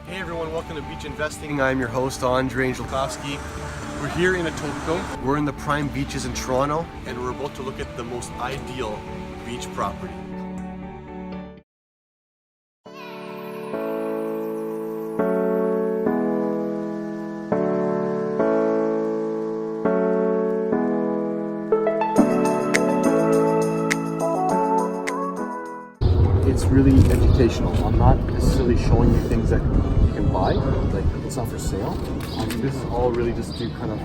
Hey everyone, welcome to Beach Investing. I'm your host, Andrei, Angelkovski. We're here in Etobicoke. We're in the prime beaches in Toronto, and we're about to look at the most ideal beach property. It's really educational. I'm not necessarily showing you things that you can buy, like it's not for sale. This is all really just to kind of,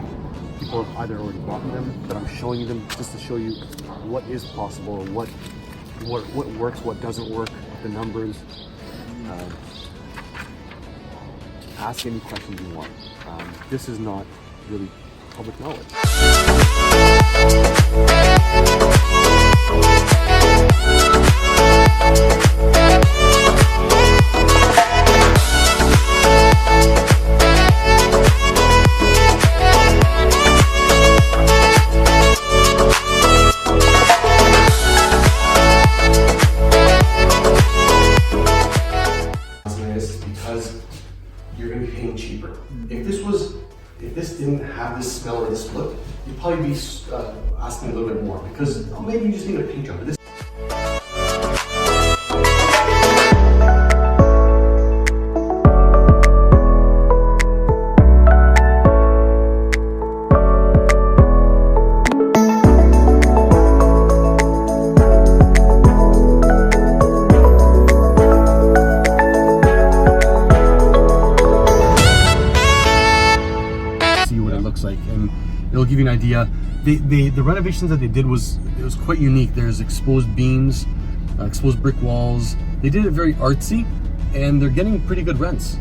people have either already bought them, but I'm showing you them just to show you what is possible, what works, what doesn't work, the numbers. Ask any questions you want. This is not really public knowledge. Because you're going to be paying cheaper. If this didn't have this smell or this look, you'd probably be asking a little bit more because maybe you just need a paint job. But like, and it'll give you an idea. The renovations that they did was quite unique. There's exposed beams, exposed brick walls. They did it very artsy, and they're getting pretty good rents.